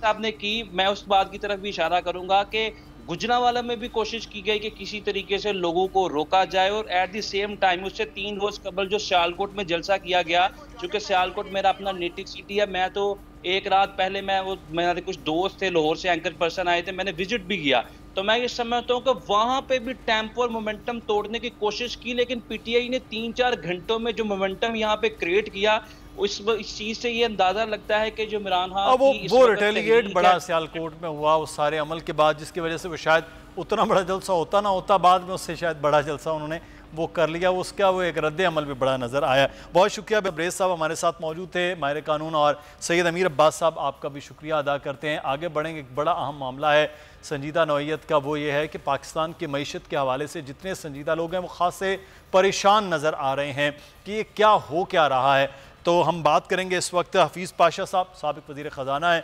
साहब ने की, मैं उस बात की तरफ भी इशारा करूंगा कि गुजरांवाला में भी कोशिश की गई कि किसी तरीके से लोगों को रोका जाए, और एट द सेम टाइम उससे 3 रोज कबल जो सियालकोट में जलसा किया गया, क्योंकि सियालकोट मेरा अपना नेटिव सिटी है, मैं तो एक रात पहले मेरे कुछ दोस्त थे लाहौर से, एंकर पर्सन आए थे, मैंने विजिट भी किया। तो मैं ये समझता हूँ कि वहां पे भी टेम्पो और मोमेंटम तोड़ने की कोशिश की, लेकिन पीटीआई ने 3-4 घंटों में जो मोमेंटम यहाँ पे क्रिएट किया, इस चीज से ये अंदाजा लगता है कि जो इमरान खान वो रिटेलिएट बड़ा सियालकोट में हुआ उस सारे अमल के बाद, जिसकी वजह से वो शायद उतना बड़ा जलसा होता ना होता, बाद में उससे शायद बड़ा जलसा उन्होंने वो कर लिया, उसका वो एक रद्द अमल भी बड़ा नज़र आया। बहुत शुक्रिया बब्रेज साहब हमारे साथ मौजूद थे, माहिर कानून, और सैयद अमीर अब्बास साहब आपका भी शुक्रिया अदा करते हैं। आगे बढ़ेंगे, एक बड़ा अहम मामला है संजीदा नौइयत का, वो ये है कि पाकिस्तान की मईशत के हवाले से जितने संजीदा लोग हैं वो खासे परेशान नज़र आ रहे हैं कि ये क्या हो क्या रहा है। तो हम बात करेंगे इस वक्त हफीज़ पाशा साहब, साबिक वज़ीर ख़जाना है।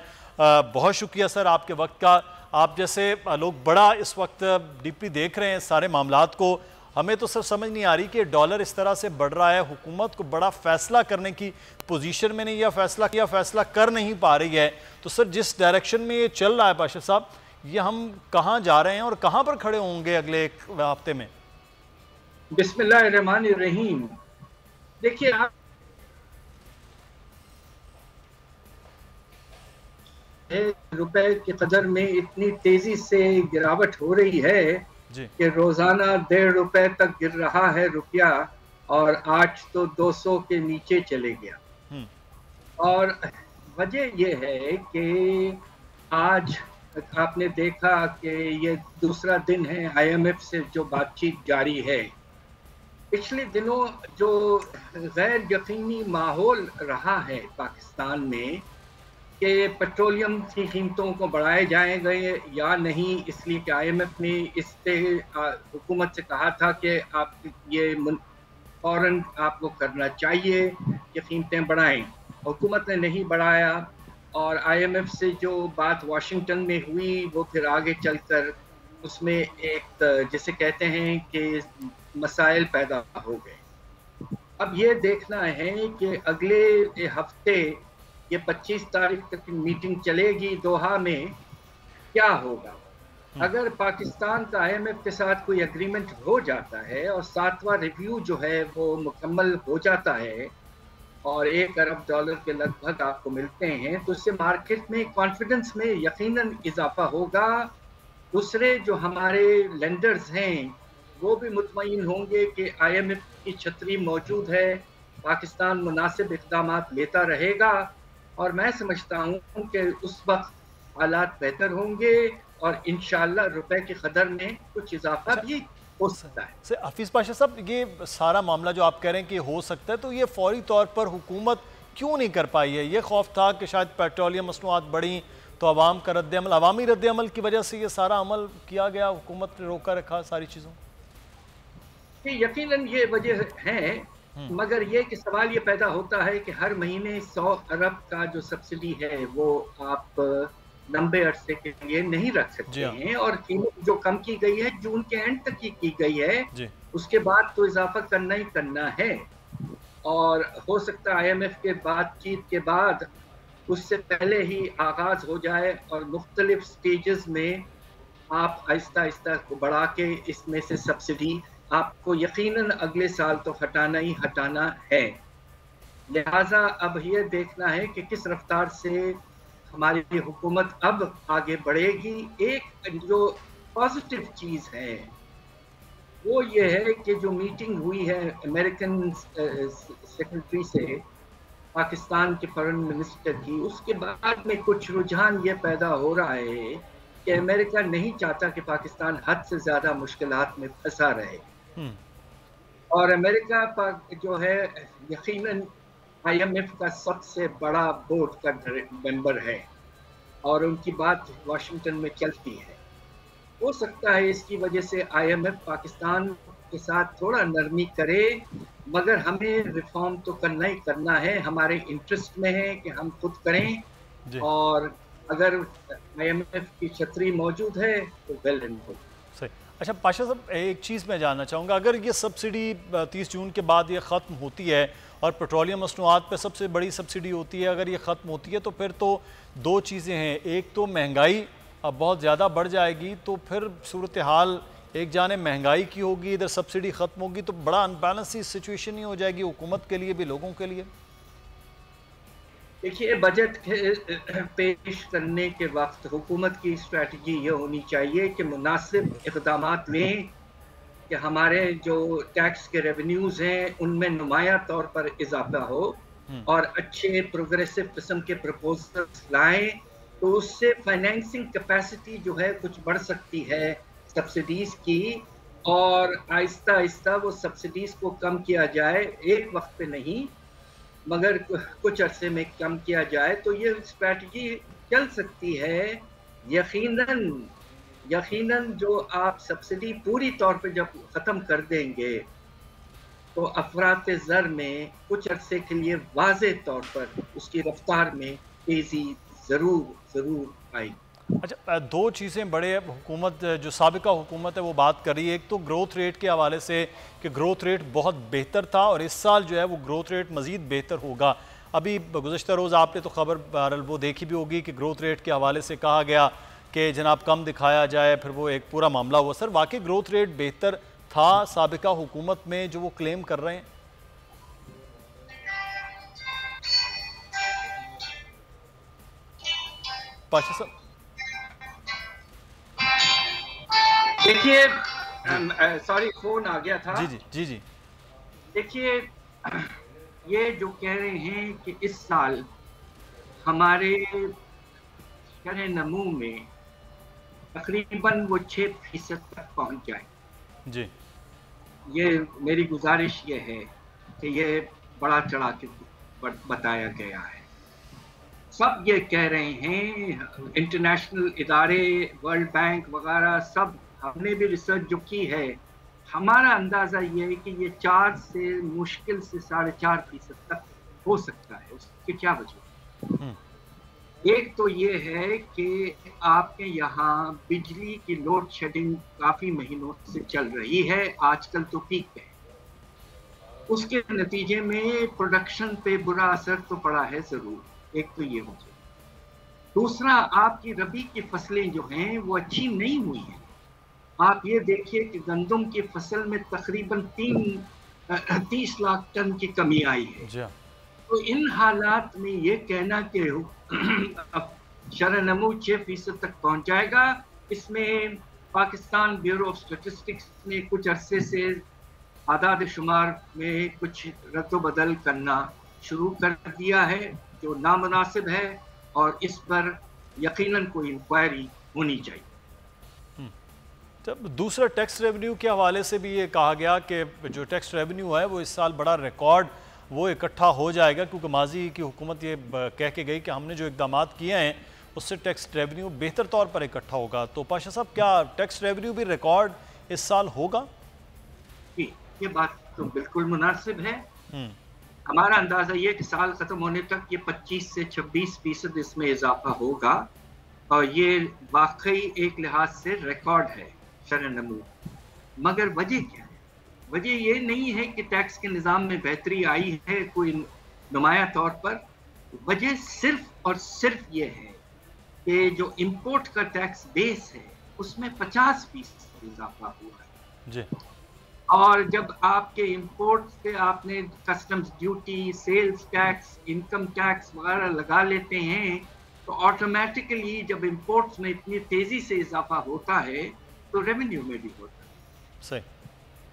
बहुत शुक्रिया सर आपके वक्त का। आप जैसे लोग बड़ा इस वक्त डीपली देख रहे हैं सारे मामलात को। हमें तो सर समझ नहीं आ रही कि डॉलर इस तरह से बढ़ रहा है, हुकूमत को बड़ा फैसला करने की पोजीशन में नहीं, या फैसला कर नहीं पा रही है। तो सर जिस डायरेक्शन में ये चल रहा है पाशा साहब, ये हम कहाँ जा रहे हैं और कहाँ पर खड़े होंगे अगले एक हफ्ते में? बिस्मिल्लाहिर्रहमानिर्रहीम। देखिए, आप रुपए की कदर में इतनी तेजी से गिरावट हो रही है कि रोजाना 1.5 रुपए तक गिर रहा है रुपया, और आज तो 200 के नीचे चले गया। और वजह यह है कि आज आपने देखा कि ये दूसरा दिन है IMF से जो बातचीत जारी है। पिछले दिनों जो गैर यकीनी माहौल रहा है पाकिस्तान में कि पेट्रोलियम की कीमतों को बढ़ाए जाएंगे या नहीं, इसलिए कि IMF ने इस पे हुकूमत से कहा था कि आप ये फौरन आपको करना चाहिए कि कीमतें बढ़ाएं। हुकूमत ने नहीं बढ़ाया, और IMF से जो बात वाशिंगटन में हुई वो फिर आगे चलकर उसमें एक जिसे कहते हैं कि मसाइल पैदा हो गए। अब ये देखना है कि अगले हफ्ते ये 25 तारीख तक मीटिंग चलेगी दोहा में, क्या होगा। अगर पाकिस्तान का IMF के साथ कोई एग्रीमेंट हो जाता है और 7वां रिव्यू जो है वो मुकम्मल हो जाता है और $1 अरब के लगभग आपको मिलते हैं, तो इससे मार्केट में कॉन्फिडेंस में यकीनन इजाफा होगा। दूसरे जो हमारे लेंडर्स हैं वो भी मुतमईन होंगे कि IMF की छतरी मौजूद है, पाकिस्तान मुनासिब इक़दाम लेता रहेगा, और मैं समझता हूँ कि उस वक्त हालात बेहतर होंगे और इंशाअल्लाह रुपए की कदर में कुछ इजाफा भी हो सकता है। हफीज़ पाशा साहब, ये सारा मामला जो आप कह रहे हैं कि हो सकता है, तो ये फौरी तौर पर हुकूमत क्यों नहीं कर पाई है? ये खौफ था कि शायद पेट्रोलियम मसनूआत बढ़ी तो अवाम का रद्द-ए-अमल, अवामी रद्द-ए-अमल की वजह से ये सारा अमल किया गया, हुकूमत ने रोका रखा सारी चीज़ों। यकीनन ये वजह है, मगर ये कि सवाल ये पैदा होता है कि हर महीने 100 अरब का जो सब्सिडी है वो आप लंबे अरसे के लिए नहीं रख सकते हैं, और कीमत जो कम की गई है जून के एंड तक की गई है, उसके बाद तो इजाफा करना ही करना है। और हो सकता है IMF के बातचीत के बाद उससे पहले ही आगाज हो जाए और मुख्तलिफ स्टेजेस में आप आहिस्ता आहिस्ता बढ़ा के इसमें से सब्सिडी आपको यकीनन अगले साल तो हटाना ही हटाना है। लिहाजा अब ये देखना है कि किस रफ्तार से हमारी हुकूमत अब आगे बढ़ेगी। एक जो पॉजिटिव चीज़ है वो ये है कि जो मीटिंग हुई है अमेरिकन सेक्रेटरी से पाकिस्तान के फॉरेन मिनिस्टर की, उसके बाद में कुछ रुझान ये पैदा हो रहा है कि अमेरिका नहीं चाहता कि पाकिस्तान हद से ज़्यादा मुश्किलात में फंसा रहे। और अमेरिका जो है यकीनन IMF का सबसे बड़ा बोर्ड का मेंबर है और उनकी बात वाशिंगटन में चलती है। हो सकता है इसकी वजह से IMF पाकिस्तान के साथ थोड़ा नरमी करे, मगर हमें रिफॉर्म तो करना ही करना है, हमारे इंटरेस्ट में है कि हम खुद करें। और अगर IMF की छतरी मौजूद है तो वेल एंड गुड। सही। अच्छा पाशा साहब, एक चीज़ मैं जानना चाहूँगा, अगर ये सब्सिडी 30 जून के बाद ये ख़त्म होती है और पेट्रोलियम मसनूआत पे सबसे बड़ी सब्सिडी होती है, अगर ये ख़त्म होती है तो फिर तो दो चीज़ें हैं, एक तो महंगाई अब बहुत ज़्यादा बढ़ जाएगी, तो फिर सूरत हाल एक जाने महंगाई की होगी, इधर सब्सिडी ख़त्म होगी, तो बड़ा अनबैलेंस सी सिचुएशन ही हो जाएगी हुकूमत के लिए भी, लोगों के लिए। देखिए, बजट पेश करने के वक्त हुकूमत की स्ट्रेटजी ये होनी चाहिए कि मुनासिब इक़दाम लें कि हमारे जो टैक्स के रेवेन्यूज़ हैं उनमें नुमाया तौर पर इजाफा हो और अच्छे प्रोग्रेसिव किस्म के प्रपोजल्स लाएं, तो उससे फाइनेंसिंग कैपेसिटी जो है कुछ बढ़ सकती है सब्सिडीज़ की, और आहिस्ता आहिस्ता वो सब्सिडीज़ को कम किया जाए, एक वक्त पे नहीं मगर कुछ अरसे में कम किया जाए, तो ये स्ट्रैटेजी चल सकती है। यकीनन जो आप सब्सिडी पूरी तौर पे जब ख़त्म कर देंगे तो अफरात ज़र में कुछ अरसे के लिए वाज़े तौर पर उसकी रफ्तार में तेज़ी ज़रूर आएगी। अच्छा, दो चीज़ें बड़े हुकूमत जो साबिका हुकूमत है वो बात कर रही है, एक तो ग्रोथ रेट के हवाले से कि ग्रोथ रेट बहुत बेहतर था और इस साल जो है वो ग्रोथ रेट मज़ीद बेहतर होगा। अभी गुज़श्ता रोज़ आपने तो खबर बहरहाल वो देखी भी होगी कि ग्रोथ रेट के हवाले से कहा गया कि जनाब कम दिखाया जाए, फिर वो एक पूरा मामला हुआ। सर वाकई ग्रोथ रेट बेहतर था साबिका हुकूमत में जो वो क्लेम कर रहे हैं? पाशा साहब देखिए, सॉरी फोन आ गया था। जी। देखिए, ये जो कह रहे हैं कि इस साल हमारे शरह नमू में तकरीबन वो 6% तक पहुंच जाए जी, ये मेरी गुजारिश ये है कि ये बड़ा चढ़ा के बताया गया है। सब ये कह रहे हैं, इंटरनेशनल इदारे, वर्ल्ड बैंक वगैरह सब, हमने भी रिसर्च जो की है, हमारा अंदाज़ा ये है कि ये 4 से मुश्किल से 4.5% तक हो सकता है। उसकी क्या वजह? एक तो ये है कि आपके यहाँ बिजली की लोड शेडिंग काफ़ी महीनों से चल रही है, आजकल तो पीक पे है। उसके नतीजे में प्रोडक्शन पे बुरा असर तो पड़ा है ज़रूर, एक तो ये हो जाए। दूसरा, आपकी रबी की फसलें जो हैं वो अच्छी नहीं हुई हैं। आप ये देखिए कि गंदम की फसल में तकरीबन 30 लाख टन की कमी आई है। तो इन हालात में ये कहना कि शरह नमू 6% तक पहुंच जाएगा, इसमें पाकिस्तान ब्यूरो ऑफ स्टैटिस्टिक्स ने कुछ अरसे से आदाद शुमार में कुछ रद्द-बदल करना शुरू कर दिया है जो नामुनासिब है, और इस पर यकीनन कोई इंक्वायरी होनी चाहिए। तब दूसरा टैक्स रेवेन्यू के हवाले से भी ये कहा गया कि जो टैक्स रेवेन्यू है वो इस साल बड़ा रिकॉर्ड वो इकट्ठा हो जाएगा, क्योंकि माजी की हुकूमत ये कह के गई कि हमने जो इकदाम किए हैं उससे टैक्स रेवेन्यू बेहतर तौर पर इकट्ठा होगा। तो पाशा साहब, क्या टैक्स रेवेन्यू भी रिकॉर्ड इस साल होगा? ये बात तो बिल्कुल मुनासिब है। हमारा अंदाजा ये कि साल खत्म होने तक ये 25 से 26% इसमें इजाफा होगा, और ये वाकई एक लिहाज से रिकॉर्ड है शरह नमू। मगर वजह क्या है? वजह ये नहीं है कि टैक्स के निज़ाम में बेहतरी आई है कोई नुमाया तौर पर। वजह सिर्फ और सिर्फ ये है कि जो इंपोर्ट का टैक्स बेस है उसमें 50% इजाफा हुआ है जी। और जब आपके इंपोर्ट्स पे आपने customs duty, sales tax, income tax वगैरह लगा लेते हैं तो ऑटोमेटिकली जब इंपोर्ट्स में इतनी तेजी से इजाफा होता है तो रेवेन्यू में भी होता है। सही।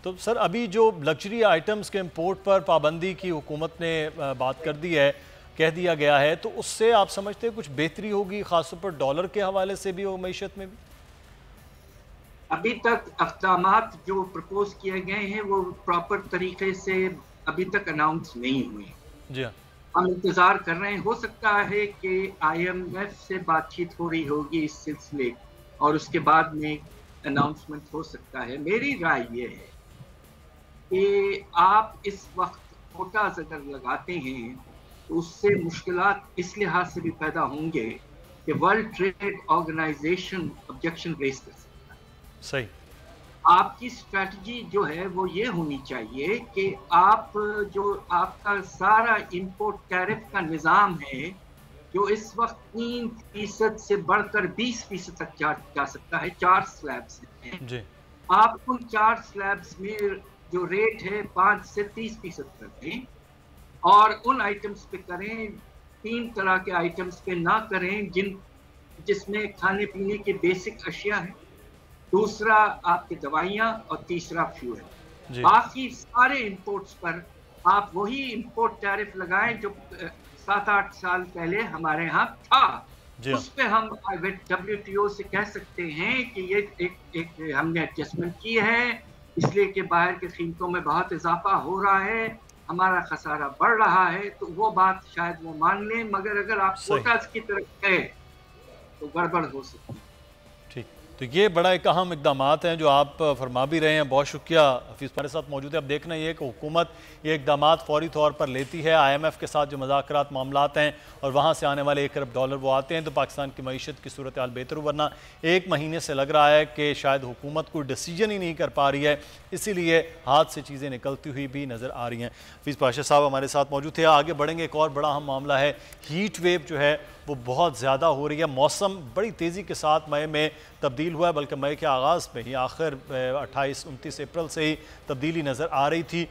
तो सर अभी जो लग्जरी आइटम्स के इंपोर्ट पर पाबंदी की हुकूमत ने बात कर दी है, कह दिया गया है, तो उससे आप समझते हैं कुछ बेहतरी होगी खासतौर पर डॉलर के हवाले से भी और मईशत में भी? अभी तक अक़दामात जो प्रपोज किए गए हैं वो प्रॉपर तरीके से अभी तक अनाउंस नहीं हुए। जी हाँ। हम इंतज़ार कर रहे हैं, हो सकता है कि IMF से बातचीत हो रही होगी इस सिलसिले और उसके बाद में अनाउंसमेंट हो सकता है। मेरी राय ये है कि आप इस वक्त कोटास अगर लगाते हैं तो उससे मुश्किलात इस लिहाज से भी पैदा होंगे कि World Trade Organization objection raise कर सकता है। सही। आपकी स्ट्रैटेजी जो है वो ये होनी चाहिए कि आप जो आपका सारा इंपोर्ट टैरिफ का निज़ाम है जो इस वक्त 3% से बढ़कर 20% तक जा सकता है, 4 स्लैब्स हैं जी। आप उन 4 स्लैब्स में जो रेट है 5 से 30% कर दें और उन आइटम्स पे करें, 3 तरह के आइटम्स पे ना करें जिसमें खाने पीने के बेसिक अशिया है, दूसरा आपके दवाइयाँ और तीसरा फ्यूल। बाकी सारे इंपोर्ट्स पर आप वही इंपोर्ट टैरिफ लगाएं जो 7-8 साल पहले हमारे यहाँ था। उस पे हम WTO से कह सकते हैं कि ये एक हमने एडजस्टमेंट की है इसलिए कि बाहर के कीमतों में बहुत इजाफा हो रहा है, हमारा खसारा बढ़ रहा है, तो वो बात शायद वो मान लें, मगर अगर आप कोटास की तरफ गए तो गड़बड़ हो सकती है। ठीक, तो ये बड़ा एक अहम इकदामात हैं जो आप फरमा भी रहे हैं। बहुत शुक्रिया। हफीज़ हमारे साथ मौजूद है। अब देखना ये कि हुकूमत ये इकदामात फौरी तौर पर लेती है। IMF के साथ जो मुज़ाकरात मामलात हैं और वहाँ से आने वाले 1 अरब डॉलर वो आते हैं तो पाकिस्तान की मईशत की सूरत हाल बेहतर हो, वरना 1 महीने से लग रहा है कि शायद हुकूमत कोई डिसीजन ही नहीं कर पा रही है, इसीलिए हाथ से चीज़ें निकलती हुई भी नज़र आ रही हैं। हफीज़ पाशा साहब हमारे साथ मौजूद थे। आगे बढ़ेंगे। एक और बड़ा अहम मामला है, हीट वेव जो है वो बहुत ज़्यादा हो रही है। मौसम बड़ी तेज़ी के साथ मई में तब्दील हुआ है, बल्कि मई के आगाज़ में ही आखिर 28-29 अप्रैल से ही तब्दीली नज़र आ रही थी।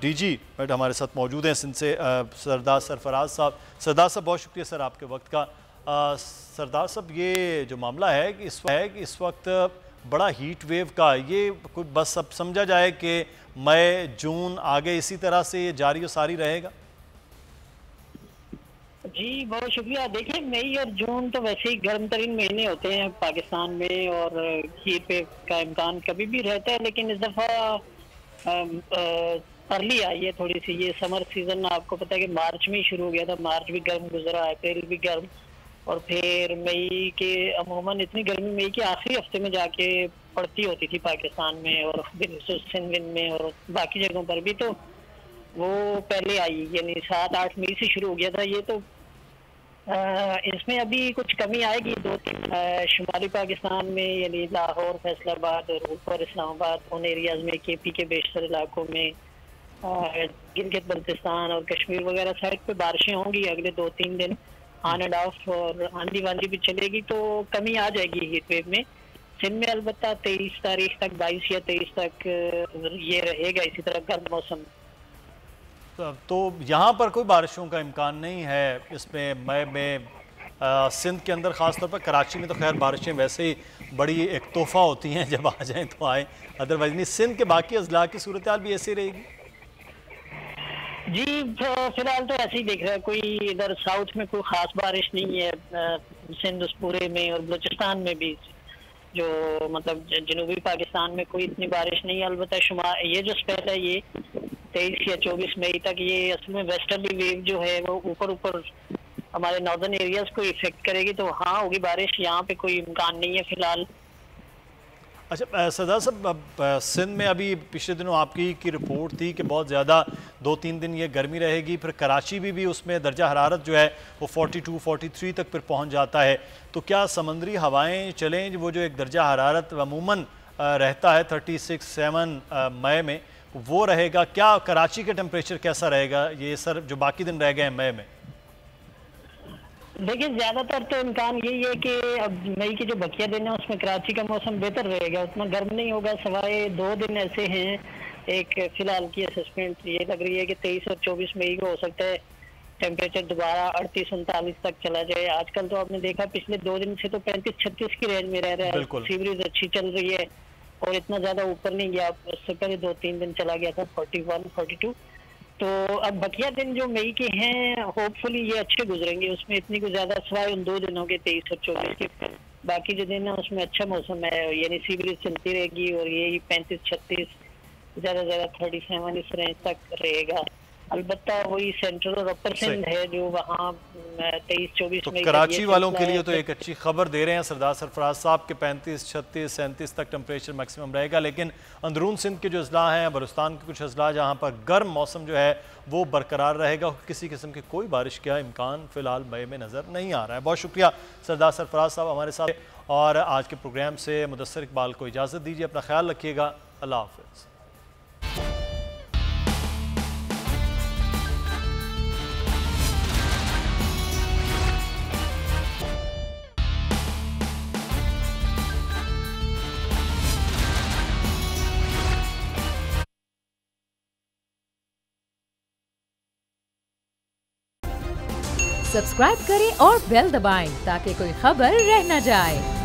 DG बट हमारे साथ मौजूद हैं सिंध से सरदार सरफराज साहब। सरदार साहब बहुत शुक्रिया सर आपके वक्त का। सरदार साहब ये जो मामला है कि इस वक्त बड़ा हीट वेव का ये कोई बस अब समझा जाए कि मई जून आगे इसी तरह से ये जारी और सारी रहेगा? जी बहुत शुक्रिया। देखिए मई और जून तो वैसे ही गर्म तरीन महीने होते हैं पाकिस्तान में और हीट वेव का इम्कान कभी भी रहता है, लेकिन इस दफ़ा अर्ली आई है थोड़ी सी। ये समर सीजन आपको पता है कि मार्च में ही शुरू हो गया था, मार्च भी गर्म गुजरा, अप्रैल भी गर्म और फिर मई के अमूमन इतनी गर्मी मई के आखिरी हफ्ते में जाके पड़ती होती थी पाकिस्तान में और सिंध में और बाकी जगहों पर भी, तो वो पहले आई, यानी 7-8 मई से शुरू हो गया था ये। तो इसमें अभी कुछ कमी आएगी 2-3 शुमाली पाकिस्तान में, यानी लाहौर, फैसलाबाद और ऊपर इस्लामाबाद उन एरियाज में, KP के बेशतर इलाकों में, गिलगित बल्तिस्तान और कश्मीर वगैरह साइड पे बारिशें होंगी अगले 2-3 दिन ऑन एंड ऑफ, और आंधी वांधी भी चलेगी तो कमी आ जाएगी हीट वेव में। सिंध में अलबत्ता 23 तारीख तक, 22 या 23 तक ये रहेगा इसी तरह गर्म मौसम। तो यहाँ पर कोई बारिशों का इम्कान नहीं है इसमें मई में? सिंध के अंदर ख़ास तौर पर कराची में तो खैर बारिशें वैसे ही बड़ी एक तोहफ़ा होती हैं, जब आ जाएं तो आए, अदरवाइज नहीं। सिंध के बाकी अजला की सूरत हाल भी ऐसी रहेगी? जी फिलहाल तो ऐसे ही देख रहा है, कोई इधर साउथ में कोई ख़ास बारिश नहीं है, सिंध उस पूरे में और बलूचिस्तान में भी, जो मतलब जनूबी पाकिस्तान में कोई इतनी बारिश नहीं है। अलबत्ता ये जो स्पेल है ये 23 या 24 मई तक, ये असल में वेस्टर्ली वेव जो है वो ऊपर हमारे नॉर्दर्न एरियाज को इफेक्ट करेगी, तो हाँ होगी बारिश, यहाँ पे कोई इम्कान नहीं है फिलहाल। अच्छा सरदार साहब, सिंध में अभी पिछले दिनों आपकी की रिपोर्ट थी कि बहुत ज़्यादा 2-3 दिन ये गर्मी रहेगी, फिर कराची भी उसमें दर्जा हरारत जो है वो 42-43 तक फिर पहुंच जाता है, तो क्या समंदरी हवाएं चलें, वो जो एक दर्जा हरारत अमूमन रहता है 36-7 मई में, वो रहेगा क्या? कराची के टेम्परेचर कैसा रहेगा ये सर जो बाकी दिन रह गए हैं मई में? देखिए ज्यादातर तो इम्कान यही है कि अब मई के जो बकिया दिन है उसमें कराची का मौसम बेहतर रहेगा, उतना गर्म नहीं होगा, सवाए 2 दिन ऐसे हैं। एक फिलहाल की असेसमेंट ये लग रही है कि 23 और 24 मई को हो सकता है टेम्परेचर दोबारा 38-39 तक चला जाए। आजकल तो आपने देखा पिछले 2 दिन से तो 35-36 की रेंज में रह रहा है, सी ब्रीज अच्छी चल रही है और इतना ज्यादा ऊपर नहीं गया। उससे पहले 2-3 दिन चला गया था 41-42। तो अब बकिया दिन जो मई के हैं होपफुली ये अच्छे गुजरेंगे, उसमें इतनी कुछ ज्यादा सवाए उन 2 दिनों के 23 और 24 के, बाकी जो दिन है उसमें अच्छा मौसम है, यानी सी ब्रीज चलती रहेगी और यही 35-36 ज्यादा 37 इस रेंज तक रहेगा। अलबत्ता वही सेंट्रल और अपर सिंध है जो वहाँ 23-24 तो कराची वालों के लिए तो एक अच्छी खबर दे रहे हैं सरदार सरफराज साहब के 35, 36, 37 तक टेम्परेचर मैक्सिमम रहेगा, लेकिन अंदरून सिंध के जो अजला हैं, बलूचिस्तान के कुछ अजला जहाँ पर गर्म मौसम जो है वो बरकरार रहेगा, किसी किस्म की कोई बारिश का इम्कान फिलहाल मई में नज़र नहीं आ रहा है। बहुत शुक्रिया सरदार सरफराज साहब हमारे साथ, और आज के प्रोग्राम से मुदस्सर इकबाल को इजाज़त दीजिए। अपना ख्याल रखिएगा, अल्लाह हाफ़िज़। सब्सक्राइब करें और बेल दबाएं ताकि कोई खबर रह न जाए।